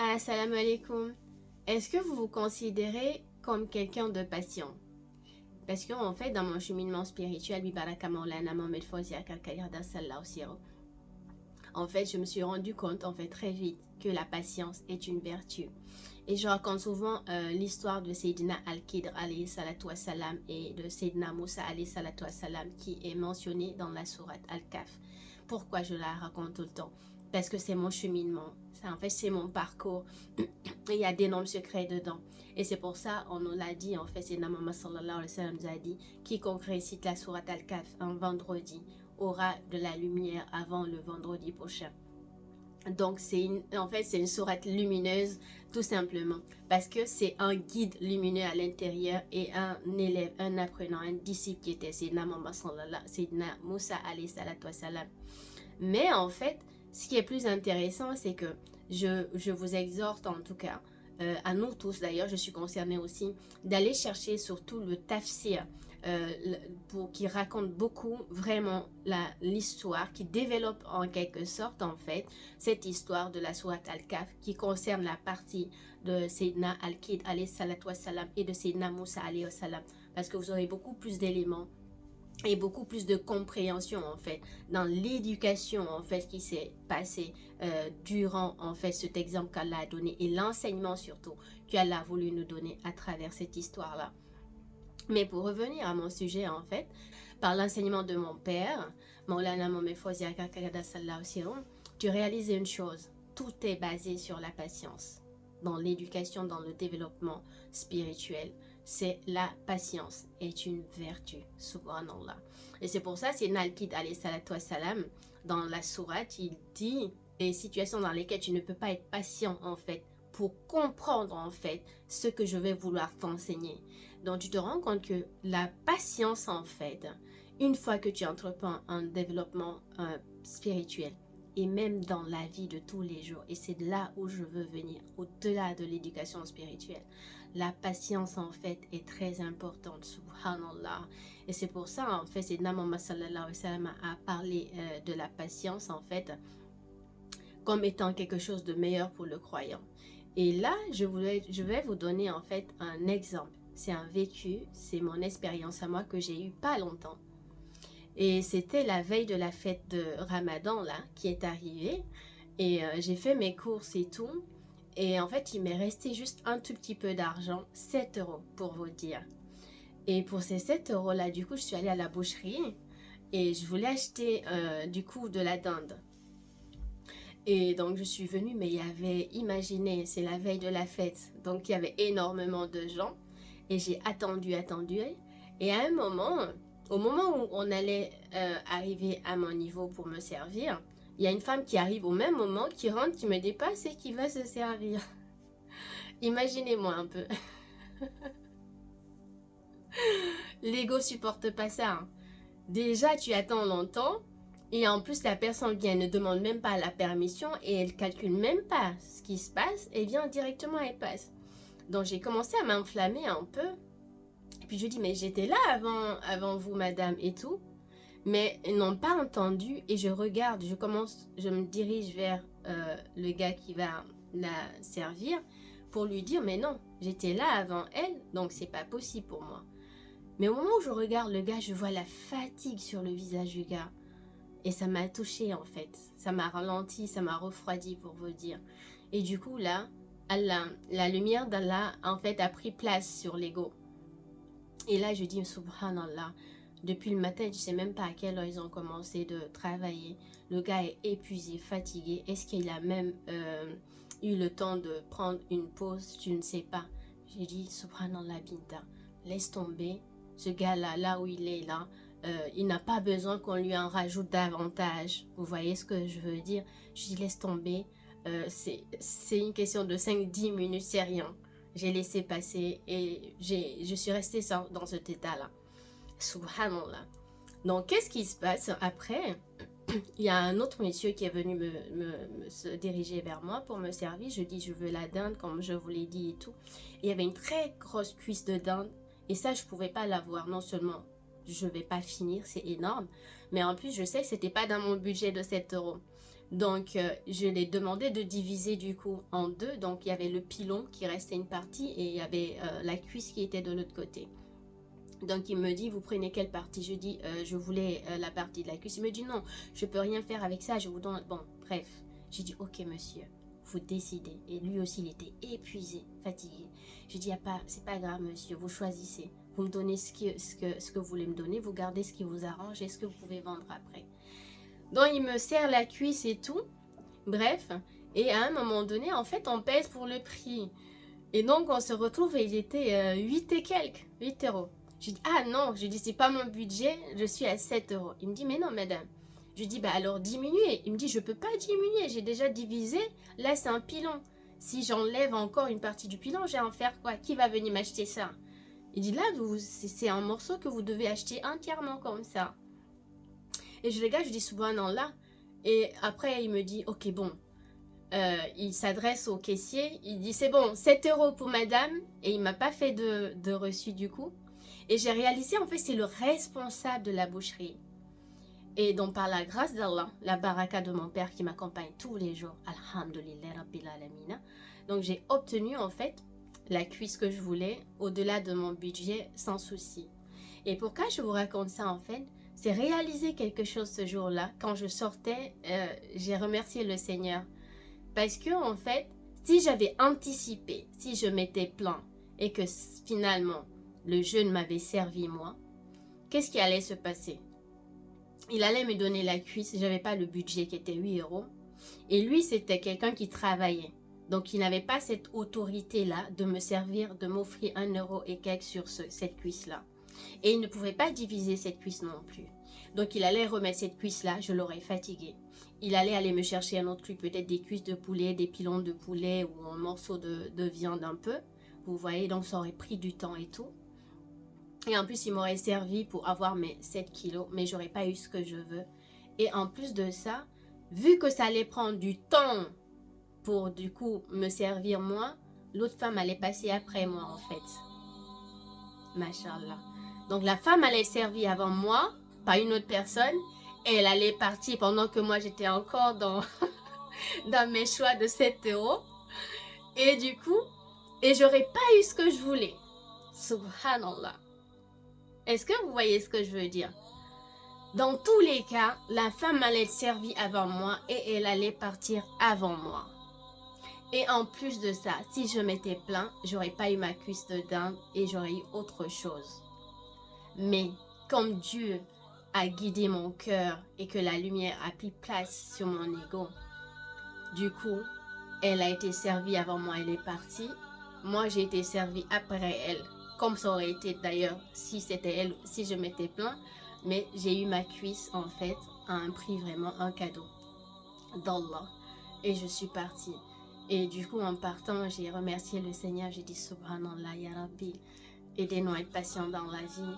Assalamu alaikum. Est-ce que vous vous considérez comme quelqu'un de patient? Parce qu'en fait, dans mon cheminement spirituel, en fait, je me suis rendu compte très vite que la patience est une vertu. Et je raconte souvent l'histoire de Sayyidina Al-Khidr alayhi salatu wassalam et de Sayyidina Moussa alayhi salatu wassalam qui est mentionné dans la sourate Al-Kahf. Pourquoi je la raconte tout le temps? Parce que c'est mon cheminement, c'est mon parcours. Il y a d'énormes secrets dedans. Et c'est pour ça, on nous l'a dit, Sayyidina Muhammad sallallahu alayhi wa sallam nous a dit, quiconque récite la sourate Al-Kahf un vendredi aura de la lumière avant le vendredi prochain. Donc c'est une sourate lumineuse tout simplement parce que c'est un guide lumineux à l'intérieur et un élève, un apprenant, un disciple qui était Sayyidina Moussa alayhi salatu wassalam. Mais en fait, ce qui est plus intéressant, c'est que je vous exhorte en tout cas, à nous tous d'ailleurs, je suis concernée aussi, d'aller chercher surtout le tafsir qui raconte beaucoup vraiment l'histoire, qui développe en quelque sorte en fait cette histoire de la sourate Al-Kahf qui concerne la partie de Sayyidina Al-Khidr alayhi salatu wassalam et de Sayyidina Moussa alayhi wassalam, parce que vous aurez beaucoup plus d'éléments et beaucoup plus de compréhension en fait dans l'éducation en fait qui s'est passée durant en fait cet exemple qu'Allah a donné et l'enseignement surtout qu'Allah a voulu nous donner à travers cette histoire là. Mais pour revenir à mon sujet en fait, par l'enseignement de mon père, Maulana Mohamed Fawzi Akakagada Sallahu Siron, tu réalises une chose, tout est basé sur la patience. Dans l'éducation, dans le développement spirituel, c'est la patience est une vertu, subhanallah. Et c'est pour ça, c'est Al-Khidr alayhi salatu wassalam, dans la sourate, il dit les situations dans lesquelles tu ne peux pas être patient en fait, pour comprendre en fait ce que je vais vouloir t'enseigner. Donc tu te rends compte que la patience en fait, une fois que tu entreprends un développement spirituel, et même dans la vie de tous les jours, et c'est là où je veux venir, au-delà de l'éducation spirituelle, la patience en fait est très importante, subhanallah. Et c'est pour ça en fait, c'est Muhammad sallallahu alayhi wa sallam a parlé de la patience en fait comme étant quelque chose de meilleur pour le croyant. Et là, je vais vous donner en fait un exemple. C'est un vécu, c'est mon expérience à moi que j'ai eu pas longtemps. Et c'était la veille de la fête de Ramadan là qui est arrivée. Et j'ai fait mes courses et tout. Et en fait, il m'est resté juste un tout petit peu d'argent, 7 euros pour vous dire. Et pour ces 7 euros là, du coup, je suis allée à la boucherie et je voulais acheter du coup de la dinde. Et donc je suis venue, mais il y avait, imaginez, c'est la veille de la fête, donc il y avait énormément de gens. Et j'ai attendu. Et à un moment, au moment où on allait arriver à mon niveau pour me servir, il y a une femme qui arrive au même moment, qui rentre, qui me dépasse et qui va se servir. Imaginez-moi un peu. L'ego supporte pas ça. Hein. Déjà, tu attends longtemps. Et en plus, la personne vient, ne demande même pas la permission et elle calcule même pas ce qui se passe et vient directement, elle passe. Donc j'ai commencé à m'enflammer un peu. Et puis je dis, mais j'étais là avant vous, madame, et tout. Mais ils n'ont pas entendu et je regarde, je me dirige vers le gars qui va la servir pour lui dire, mais non, j'étais là avant elle, donc c'est pas possible pour moi. Mais au moment où je regarde le gars, je vois la fatigue sur le visage du gars. Et ça m'a touchée en fait, ça m'a ralenti, ça m'a refroidi pour vous dire. Et du coup là, Allah, la lumière d'Allah en fait a pris place sur l'ego. Et là je dis subhanallah, depuis le matin je sais même pas à quelle heure ils ont commencé de travailler. Le gars est épuisé, fatigué. Est-ce qu'il a même eu le temps de prendre une pause? Je ne sais pas. J'ai dit subhanallah Binta, laisse tomber ce gars là où il est là. Il n'a pas besoin qu'on lui en rajoute davantage. Vous voyez ce que je veux dire? Je dis laisse tomber. C'est une question de 5-10 minutes, c'est rien. J'ai laissé passer et je suis restée dans cet état-là. Subhanallah. Donc qu'est-ce qui se passe après? Il y a un autre monsieur qui est venu se diriger vers moi pour me servir. Je dis je veux la dinde comme je vous l'ai dit et tout. Et il y avait une très grosse cuisse de dinde et ça je pouvais pas l'avoir. Non seulement je vais pas finir, c'est énorme. Mais en plus, je sais que c'était pas dans mon budget de 7 euros. Donc, je l'ai demandé de diviser du coup en deux. Donc, il y avait le pilon qui restait une partie et il y avait la cuisse qui était de l'autre côté. Donc, il me dit, vous prenez quelle partie? Je dis, je voulais la partie de la cuisse. Il me dit, non, je peux rien faire avec ça, je vous donne... Bon, bref. J'ai dit, ok, monsieur, vous décidez. Et lui aussi, il était épuisé, fatigué. Je dis, c'est pas grave, monsieur, vous choisissez. Vous me donnez ce que vous voulez me donner, vous gardez ce qui vous arrange et ce que vous pouvez vendre après. Donc, il me serre la cuisse et tout. Bref. Et à un moment donné, en fait, on pèse pour le prix. Et donc, on se retrouve et il était 8 et quelques, 8 euros. Je dis, ah non, je dis, c'est pas mon budget, je suis à 7 euros. Il me dit, mais non, madame. Je dis, bah alors diminuez. Il me dit, je peux pas diminuer, j'ai déjà divisé. Là, c'est un pilon. Si j'enlève encore une partie du pilon, je vais en faire quoi? Qui va venir m'acheter ça? Il dit, là, c'est un morceau que vous devez acheter entièrement comme ça. Et je regarde, je dis, subhanallah. Et après, il me dit, ok, bon. Il s'adresse au caissier. Il dit, c'est bon, 7 euros pour madame. Et il m'a pas fait de reçu du coup. Et j'ai réalisé, en fait, c'est le responsable de la boucherie. Et donc, par la grâce d'Allah, la baraka de mon père qui m'accompagne tous les jours, alhamdulillah rabbil alamina. Donc, j'ai obtenu, en fait, la cuisse que je voulais, au-delà de mon budget, sans souci. Et pourquoi je vous raconte ça, en fait? C'est réaliser quelque chose ce jour-là. Quand je sortais, j'ai remercié le Seigneur. Parce que, en fait, si j'avais anticipé, si je m'étais plaint, et que finalement, le jeûne m'avait servi moi, qu'est-ce qui allait se passer? Il allait me donner la cuisse, j'avais pas le budget qui était 8 euros. Et lui, c'était quelqu'un qui travaillait. Donc, il n'avait pas cette autorité-là de me servir, de m'offrir 1 euro et quelques sur cette cuisse-là. Et il ne pouvait pas diviser cette cuisse non plus. Donc, il allait remettre cette cuisse-là, je l'aurais fatigué. Il allait aller me chercher un autre truc, peut-être des cuisses de poulet, des pilons de poulet ou un morceau de viande un peu. Vous voyez, donc ça aurait pris du temps et tout. Et en plus, il m'aurait servi pour avoir mes 7 kilos, mais j'aurais pas eu ce que je veux. Et en plus de ça, vu que ça allait prendre du temps pour du coup me servir moi, l'autre femme allait passer après moi en fait. Machallah. Donc la femme allait servir avant moi, par une autre personne, et elle allait partir pendant que moi j'étais encore dans, dans mes choix de 7 euros. Et du coup, et j'aurais pas eu ce que je voulais. Subhanallah. Est-ce que vous voyez ce que je veux dire? Dans tous les cas, la femme allait être servie avant moi et elle allait partir avant moi. Et en plus de ça, si je m'étais plaint, j'aurais pas eu ma cuisse de dinde et j'aurais eu autre chose. Mais comme Dieu a guidé mon cœur et que la lumière a pris place sur mon ego, du coup, elle a été servie avant moi, elle est partie. Moi, j'ai été servie après elle. Comme ça aurait été d'ailleurs si c'était elle, si je m'étais plaint. Mais j'ai eu ma cuisse en fait à un prix vraiment un cadeau d'Allah. Et je suis partie. Et du coup en partant, j'ai remercié le Seigneur. J'ai dit Subhanallah ya Rabbi. Aidez-nous à être patients dans la vie.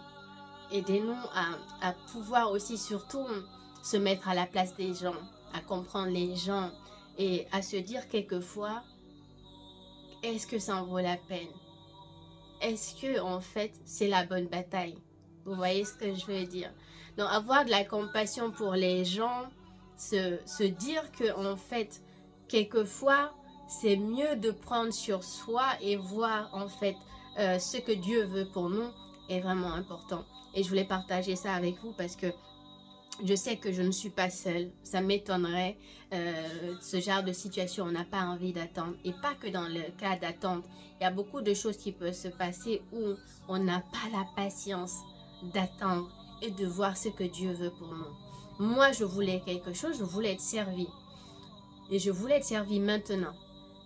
Aidez-nous à pouvoir aussi surtout se mettre à la place des gens. À comprendre les gens. Et à se dire quelquefois, est-ce que ça en vaut la peine? Est-ce que en fait c'est la bonne bataille? Vous voyez ce que je veux dire? Donc avoir de la compassion pour les gens, se dire que en fait quelquefois c'est mieux de prendre sur soi et voir en fait ce que Dieu veut pour nous est vraiment important. Et je voulais partager ça avec vous parce que je sais que je ne suis pas seule, ça m'étonnerait, ce genre de situation, on n'a pas envie d'attendre. Et pas que dans le cas d'attente, il y a beaucoup de choses qui peuvent se passer où on n'a pas la patience d'attendre et de voir ce que Dieu veut pour nous. Moi, je voulais quelque chose, je voulais être servie. Et je voulais être servie maintenant.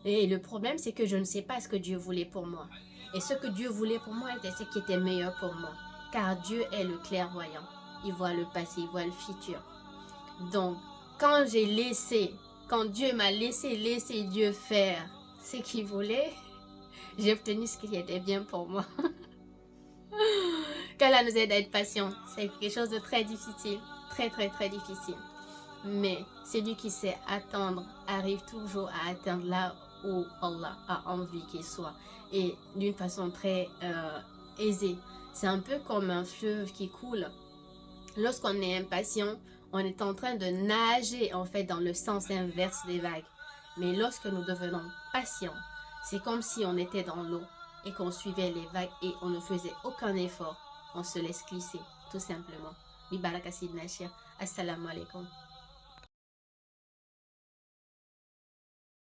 Et le problème, c'est que je ne sais pas ce que Dieu voulait pour moi. Et ce que Dieu voulait pour moi était ce qui était meilleur pour moi. Car Dieu est le clairvoyant. Il voit le passé, il voit le futur. Donc, quand Dieu m'a laissé Dieu faire ce qu'il voulait, j'ai obtenu ce qui était bien pour moi. Qu'Allah nous aide à être patient. C'est quelque chose de très difficile, très très très difficile. Mais celui qui sait attendre arrive toujours à atteindre là où Allah a envie qu'il soit. Et d'une façon très aisée. C'est un peu comme un fleuve qui coule. Lorsqu'on est impatient, on est en train de nager en fait dans le sens inverse des vagues. Mais lorsque nous devenons patients, c'est comme si on était dans l'eau et qu'on suivait les vagues et on ne faisait aucun effort. On se laisse glisser, tout simplement. Bi baraka sidna Cheikh. Assalamu alaikum.